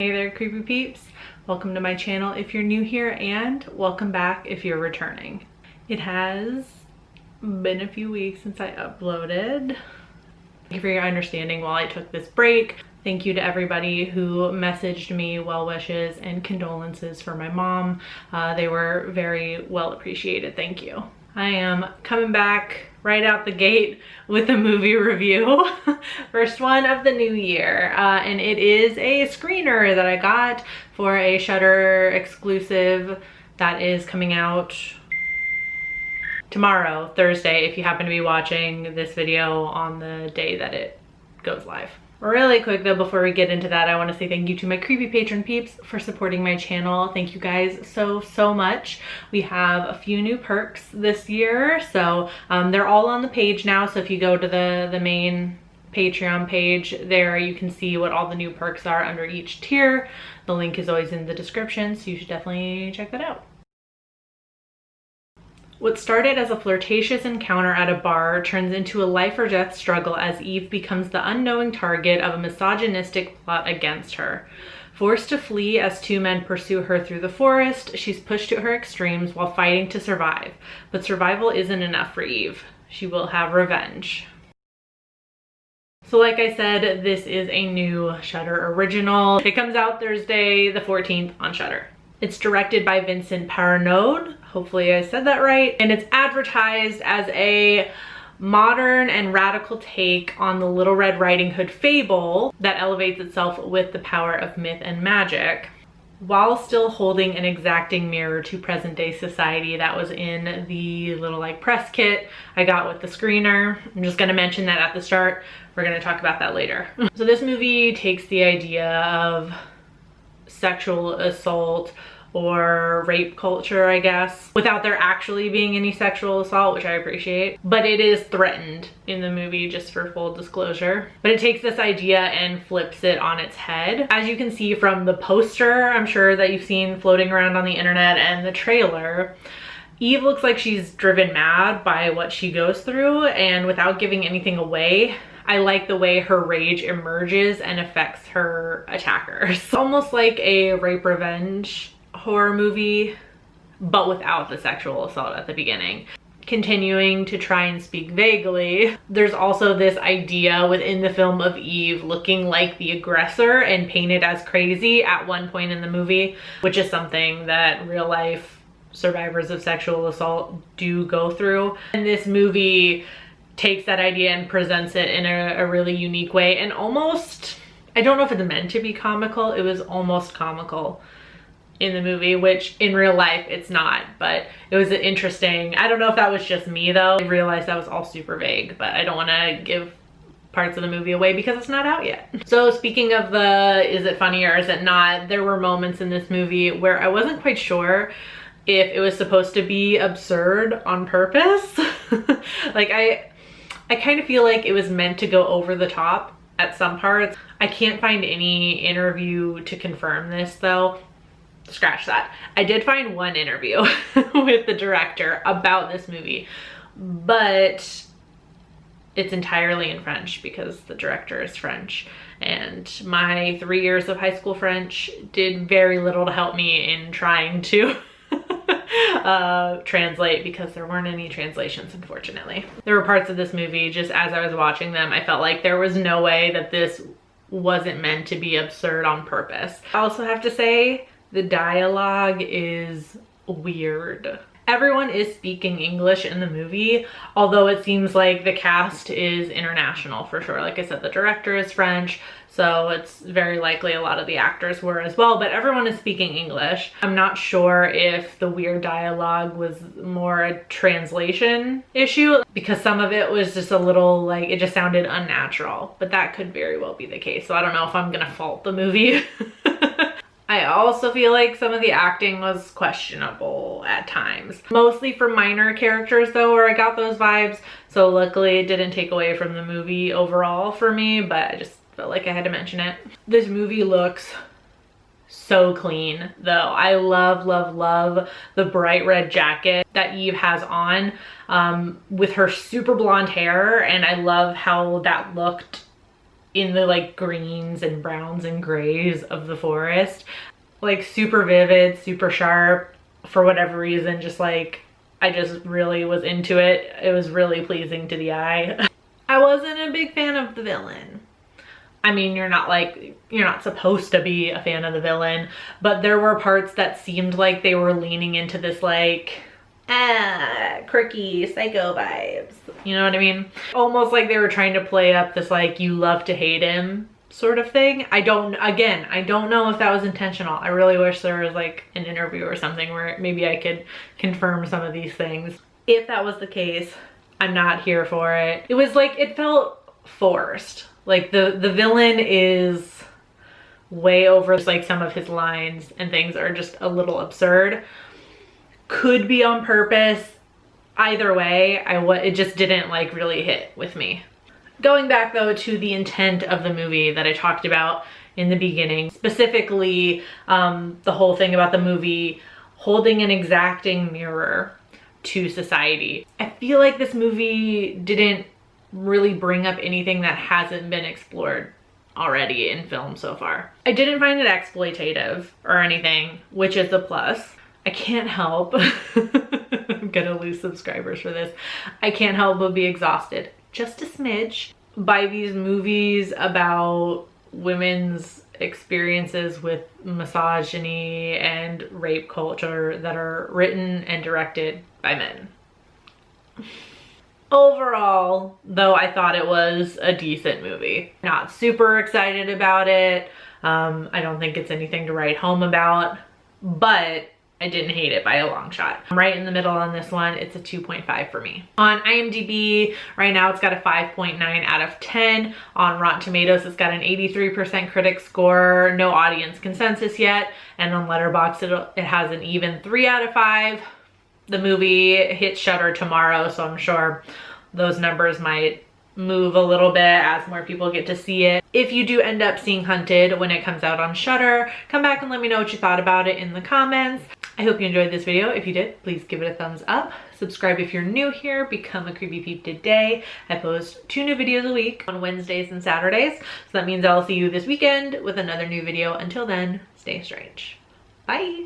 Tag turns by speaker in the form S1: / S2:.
S1: Hey there, creepy peeps. Welcome to my channel if you're new here, and welcome back if you're returning. It has been a few weeks since I uploaded. Thank you for your understanding while I took this break. Thank you to everybody who messaged me well wishes and condolences for my mom. They were very well appreciated. Thank you. I am coming back right out the gate with a movie review. First one of the new year. And it is a screener that I got for a Shudder exclusive that is coming out tomorrow, Thursday, if you happen to be watching this video on the day that it goes live. Really quick though, before we get into that, I want to say thank you to my creepy patron peeps for supporting my channel. Thank you guys so much. We have a few new perks this year, so they're all on the page now. So if you go to the main Patreon page there, you can see what all the new perks are under each tier. The link is always in the description, so you should definitely check that out. What started as a flirtatious encounter at a bar turns into a life or death struggle as Eve becomes the unknowing target of a misogynistic plot against her. Forced to flee as two men pursue her through the forest, she's pushed to her extremes while fighting to survive. But survival isn't enough for Eve. She will have revenge. So like I said, this is a new Shudder original. It comes out Thursday the 14th on Shudder. It's directed by Vincent Paranode. Hopefully I said that right. And it's advertised as a modern and radical take on the Little Red Riding Hood fable that elevates itself with the power of myth and magic, while still holding an exacting mirror to present day society. That was in the little press kit I got with the screener. I'm just gonna mention that at the start. We're gonna talk about that later. So this movie takes the idea of sexual assault or rape culture, I guess, without there actually being any sexual assault, which I appreciate. But it is threatened in the movie, just for full disclosure. But it takes this idea and flips it on its head. As you can see from the poster, I'm sure that you've seen floating around on the internet, and the trailer, Eve looks like she's driven mad by what she goes through, and without giving anything away, I like the way her rage emerges and affects her attackers. Almost like a rape revenge horror movie, but without the sexual assault at the beginning. Continuing to try and speak vaguely, there's also this idea within the film of Eve looking like the aggressor and painted as crazy at one point in the movie, which is something that real life survivors of sexual assault do go through. And this movie takes that idea and presents it in a really unique way, and almost, I don't know if it's meant to be comical, it was almost comical in the movie, which in real life it's not, but it was interesting. I don't know if that was just me though. I realized that was all super vague, but I don't want to give parts of the movie away because it's not out yet. So speaking of the is it funny or is it not, there were moments in this movie where I wasn't quite sure if it was supposed to be absurd on purpose. Like I kind of feel like it was meant to go over the top at some parts. I can't find any interview to confirm this though. Scratch that. I did find one interview with the director about this movie, but it's entirely in French because the director is French, and my 3 years of high school French did very little to help me in trying to translate, because there weren't any translations, unfortunately. There were parts of this movie, just as I was watching them, I felt like there was no way that this wasn't meant to be absurd on purpose. I also have to say, the dialogue is weird. Everyone is speaking English in the movie, although it seems like the cast is international for sure. Like I said, the director is French, so it's very likely a lot of the actors were as well, but everyone is speaking English. I'm not sure if the weird dialogue was more a translation issue, because some of it was just a little it just sounded unnatural, but that could very well be the case. So I don't know if I'm gonna fault the movie. I also feel like some of the acting was questionable at times. Mostly for minor characters though, where I got those vibes. So luckily it didn't take away from the movie overall for me, but I just felt like I had to mention it. This movie looks so clean though. I love the bright red jacket that Eve has on with her super blonde hair, and I love how that looked in the like greens and browns and grays of the forest. Like super vivid, super sharp, for whatever reason, just like, I just really was into it. It was really pleasing to the eye. I wasn't a big fan of the villain. I mean, you're not supposed to be a fan of the villain, but there were parts that seemed like they were leaning into this like, quirky psycho vibes. You know what I mean? Almost like they were trying to play up this like, you love to hate him sort of thing. I don't know if that was intentional. I really wish there was like an interview or something where maybe I could confirm some of these things. If that was the case, I'm not here for it. It was like, it felt forced. Like the villain is way over, like some of his lines and things are just a little absurd. Could be on purpose. Either way, it just didn't like really hit with me. Going back though to the intent of the movie that I talked about in the beginning, specifically the whole thing about the movie holding an exacting mirror to society. I feel like this movie didn't really bring up anything that hasn't been explored already in film so far. I didn't find it exploitative or anything, which is a plus. I can't help, I'm gonna lose subscribers for this. I can't help but be exhausted, just a smidge, by these movies about women's experiences with misogyny and rape culture that are written and directed by men. Overall, though, I thought it was a decent movie. Not super excited about it. I don't think it's anything to write home about, but I didn't hate it by a long shot. I'm right in the middle on this one. It's a 2.5 for me. On IMDb, right now it's got a 5.9 out of 10. On Rotten Tomatoes, it's got an 83% critic score, no audience consensus yet. And on Letterboxd, it has an even 3 out of 5. The movie hits Shudder tomorrow, so I'm sure those numbers might move a little bit as more people get to see it. If you do end up seeing Hunted when it comes out on Shudder, come back and let me know what you thought about it in the comments. I hope you enjoyed this video. If you did, please give it a thumbs up. Subscribe if you're new here. Become a Creepy Peep today. I post 2 new videos a week on Wednesdays and Saturdays. So that means I'll see you this weekend with another new video. Until then, stay strange. Bye.